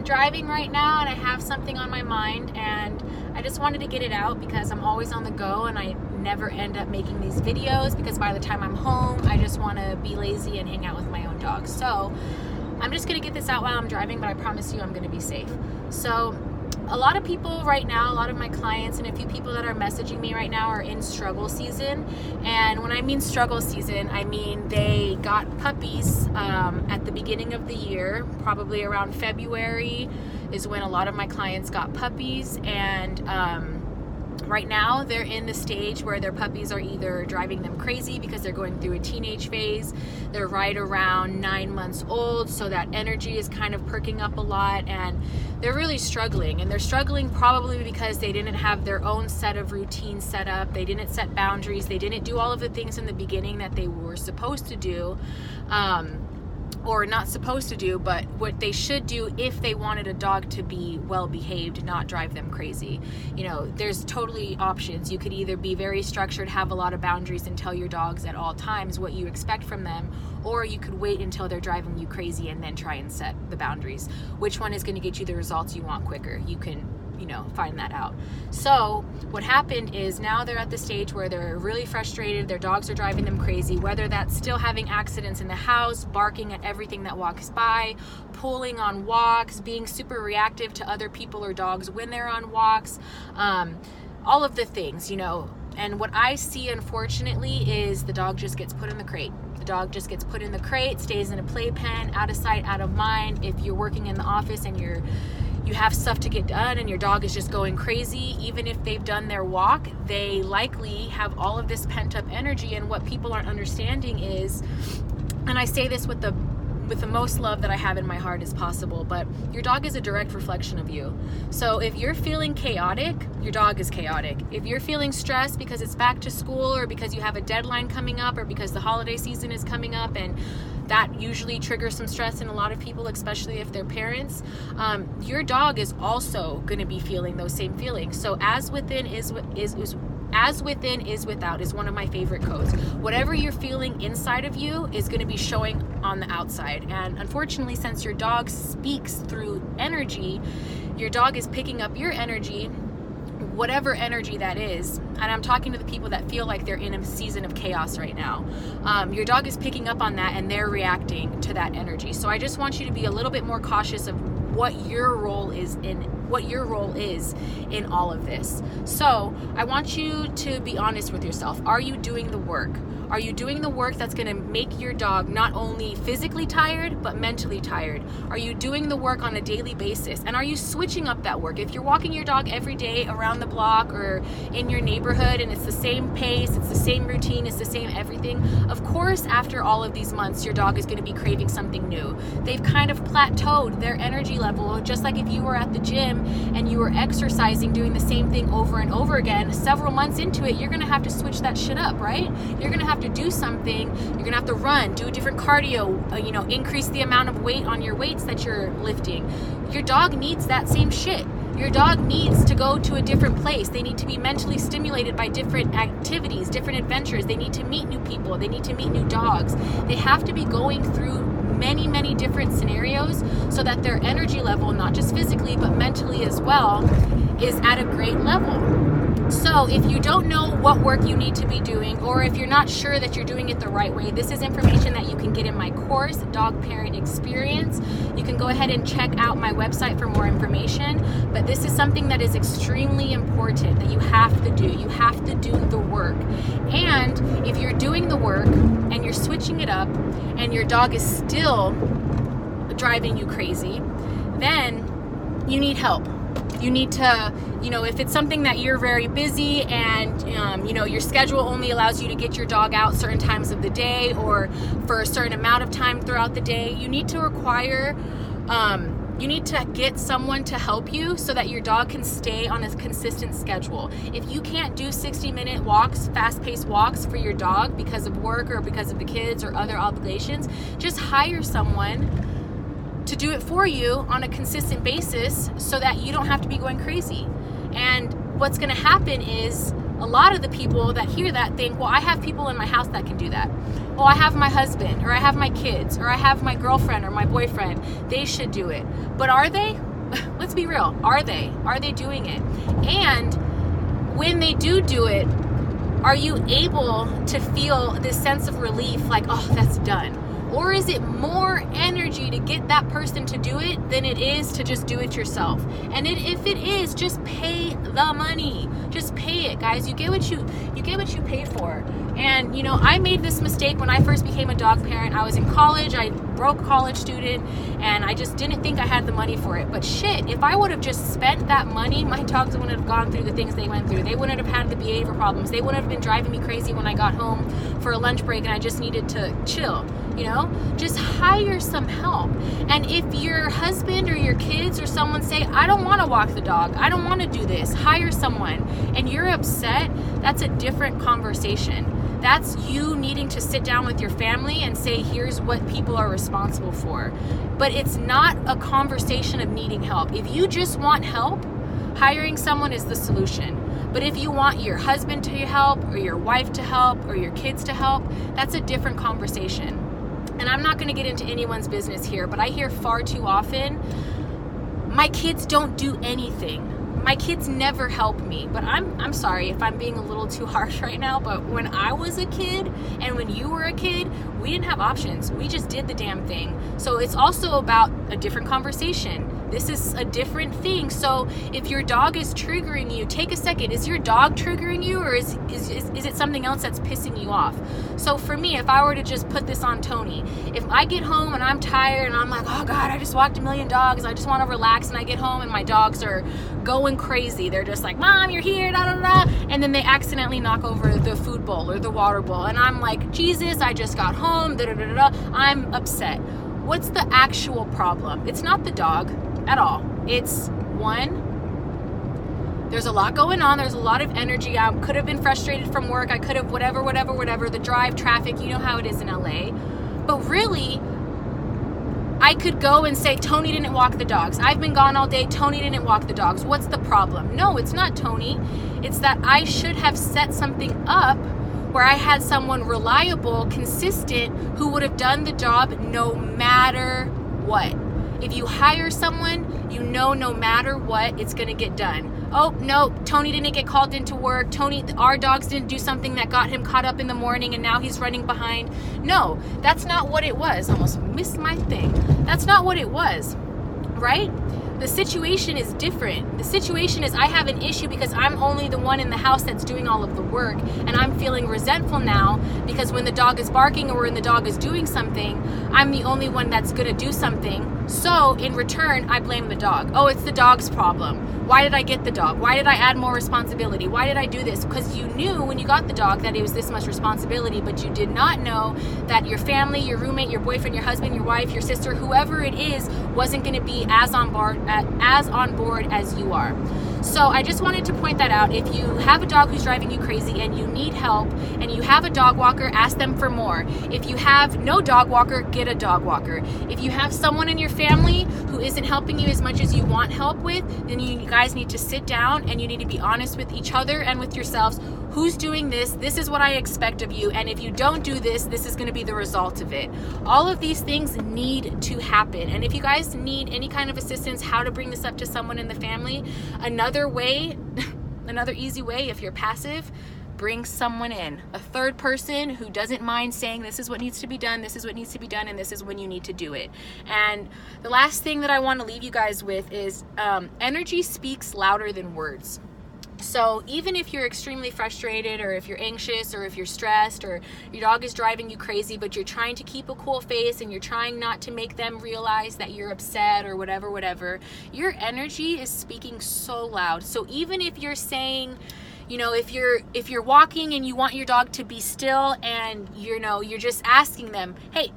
I'm driving right now and I have something on my mind, and I just wanted to get it out because I'm always on the go and I never end up making these videos because by the time I'm home, I just want to be lazy and hang out with my own dog. So I'm just going to get this out while I'm driving, but I promise you I'm going to be safe. So a lot of people right now, a lot of my clients and a few people that are messaging me right now are in struggle season. And when I mean struggle season, I mean they got puppies at the beginning of the year, probably around February is when a lot of my clients got puppies. And right now they're in the stage where their puppies are either driving them crazy because they're going through a teenage phase. They're right around 9 months old, so that energy is kind of perking up a lot, and they're really struggling. And they're struggling probably because they didn't have their own set of routines set up. They didn't set boundaries. They didn't do all of the things in the beginning that they were supposed to do. Or not supposed to do, but what they should do if they wanted a dog to be well behaved, not drive them crazy. You know, there's totally options. You could either be very structured, have a lot of boundaries, and tell your dogs at all times what you expect from them, or you could wait until they're driving you crazy and then try and set the boundaries. Which one is going to get you the results you want quicker? You can, you know, find that out. So what happened is now they're at the stage where they're really frustrated. Their dogs are driving them crazy, whether that's still having accidents in the house, barking at everything that walks by, pulling on walks, being super reactive to other people or dogs when they're on walks, all of the things, you know. And what I see, unfortunately, is the dog just gets put in the crate. The dog just gets put in the crate, stays in a playpen, out of sight, out of mind. If you're working in the office and you have stuff to get done and your dog is just going crazy, even if they've done their walk, they likely have all of this pent-up energy. And what people aren't understanding is, and I say this with the most love that I have in my heart as possible, but your dog is a direct reflection of you. So if you're feeling chaotic, your dog is chaotic. If you're feeling stressed because it's back to school, or because you have a deadline coming up, or because the holiday season is coming up, and that usually triggers some stress in a lot of people, especially if they're parents, your dog is also going to be feeling those same feelings. So as within is without is one of my favorite quotes. Whatever you're feeling inside of you is going to be showing on the outside. And unfortunately, since your dog speaks through energy, your dog is picking up your energy, whatever energy that is. And I'm talking to the people that feel like they're in a season of chaos right now. Your dog is picking up on that and they're reacting to that energy. So I just want you to be a little bit more cautious of what your role is in all of this. So I want you to be honest with yourself. Are you doing the work? Are you doing the work that's going to make your dog not only physically tired, but mentally tired? Are you doing the work on a daily basis? And are you switching up that work? If you're walking your dog every day around the block or in your neighborhood and it's the same pace, it's the same routine, it's the same everything, of course, after all of these months, your dog is going to be craving something new. They've kind of plateaued their energy level, just like if you were at the gym and you were exercising, doing the same thing over and over again. Several months into it, you're going to have to switch that shit up, right? You're going to have to do something. You're going to have to run, do a different cardio, increase the amount of weight on your weights that you're lifting. Your dog needs that same shit. Your dog needs to go to a different place. They need to be mentally stimulated by different activities, different adventures. They need to meet new people. They need to meet new dogs. They have to be going through many, many different scenarios so that their energy level, not just physically, but mentally as well, is at a great level. So if you don't know what work you need to be doing, or if you're not sure that you're doing it the right way, this is information that you can get in my course, Dog Parent Experience. You can go ahead and check out my website for more information, but this is something that is extremely important that you have to do. You have to do the work. And if you're doing the work and you're switching it up and your dog is still driving you crazy, then you need help. You need to, if it's something that you're very busy and, your schedule only allows you to get your dog out certain times of the day or for a certain amount of time throughout the day, you need to get someone to help you so that your dog can stay on a consistent schedule. If you can't do 60-minute walks, fast-paced walks for your dog because of work or because of the kids or other obligations, just hire someone to do it for you on a consistent basis so that you don't have to be going crazy. And what's going to happen is a lot of the people that hear that think, well, I have people in my house that can do that. Well, I have my husband, or I have my kids, or I have my girlfriend or my boyfriend. They should do it. But are they? let's be real, are they doing it? And when they do it, are you able to feel this sense of relief, like, oh, that's done? Or is it more energy to get that person to do it than it is to just do it yourself? And if it is, just pay the money. Just pay it, guys. You get what you pay for. And you know, I made this mistake when I first became a dog parent. I was in college, I broke college student, and I just didn't think I had the money for it. But shit, if I would have just spent that money, my dogs wouldn't have gone through the things they went through. They wouldn't have had the behavior problems. They wouldn't have been driving me crazy when I got home for a lunch break and I just needed to chill. You know, just hire some help. And if your husband or your kids or someone say, I don't want to walk the dog, I don't want to do this, hire someone, and you're upset, that's a different conversation. That's you needing to sit down with your family and say, here's what people are responsible for. But it's not a conversation of needing help. If you just want help, hiring someone is the solution. But if you want your husband to help, or your wife to help, or your kids to help, that's a different conversation. And I'm not going to get into anyone's business here, but I hear far too often, my kids don't do anything. My kids never help me. But I'm sorry if I'm being a little too harsh right now, but when I was a kid and when you were a kid, we didn't have options. We just did the damn thing. So it's also about a different conversation. This is a different thing. So if your dog is triggering you, take a second. Is your dog triggering you, or is it something else that's pissing you off? So for me, if I were to just put this on Tony, if I get home and I'm tired and I'm like, oh God, I just walked a million dogs, I just want to relax, and I get home and my dogs are going crazy. They're just like, Mom, you're here, da da da, and then they accidentally knock over the food bowl or the water bowl, and I'm like, Jesus, I just got home, da da da da. I'm upset. What's the actual problem? It's not the dog at all. It's one, there's a lot going on. There's a lot of energy. I could have been frustrated from work. I could have whatever, the drive, traffic, you know how it is in LA. But really, I could go and say, Tony didn't walk the dogs. I've been gone all day. Tony didn't walk the dogs. What's the problem? No, it's not Tony. It's that I should have set something up where I had someone reliable, consistent, who would have done the job no matter what. If you hire someone, you know no matter what, it's going to get done. Oh, no, Tony didn't get called into work. Our dogs didn't do something that got him caught up in the morning and now he's running behind. No, that's not what it was. Almost missed my thing. That's not what it was, right? The situation is different. The situation is I have an issue because I'm only the one in the house that's doing all of the work, and I'm feeling resentful now because when the dog is barking or when the dog is doing something, I'm the only one that's gonna do something. So in return, I blame the dog. Oh, it's the dog's problem. Why did I get the dog? Why did I add more responsibility? Why did I do this? Because you knew when you got the dog that it was this much responsibility, but you did not know that your family, your roommate, your boyfriend, your husband, your wife, your sister, whoever it is, wasn't going to be as on board as you are. So I just wanted to point that out. If you have a dog who's driving you crazy and you need help and you have a dog walker, ask them for more. If you have no dog walker, get a dog walker. If you have someone in your family who isn't helping you as much as you want help with, then you guys need to sit down and you need to be honest with each other and with yourselves. Who's doing this? This is what I expect of you. And if you don't do this, this is going to be the result of it. All of these things need to happen. And if you guys need any kind of assistance, how to bring this up to someone in the family, another easy way, if you're passive, bring someone in, a third person who doesn't mind saying, this is what needs to be done, this is what needs to be done, and this is when you need to do it. And the last thing that I want to leave you guys with is energy speaks louder than words. So even if you're extremely frustrated, or if you're anxious, or if you're stressed, or your dog is driving you crazy, but you're trying to keep a cool face and you're trying not to make them realize that you're upset or whatever, your energy is speaking so loud. So even if you're saying, you know, if you're walking and you want your dog to be still and you're just asking them, hey,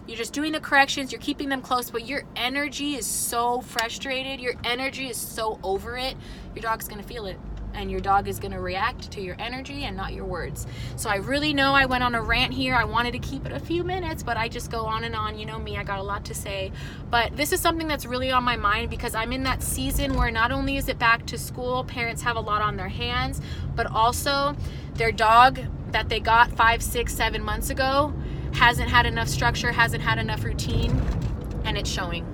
you're just doing the corrections, you're keeping them close, but your energy is so frustrated, your energy is so over it, your dog's gonna feel it. And your dog is gonna react to your energy and not your words. So I really know I went on a rant here. I wanted to keep it a few minutes, but I just go on and on. You know me, I got a lot to say. But this is something that's really on my mind because I'm in that season where not only is it back to school, parents have a lot on their hands, but also their dog that they got 5, 6, 7 months ago hasn't had enough structure, hasn't had enough routine, and it's showing.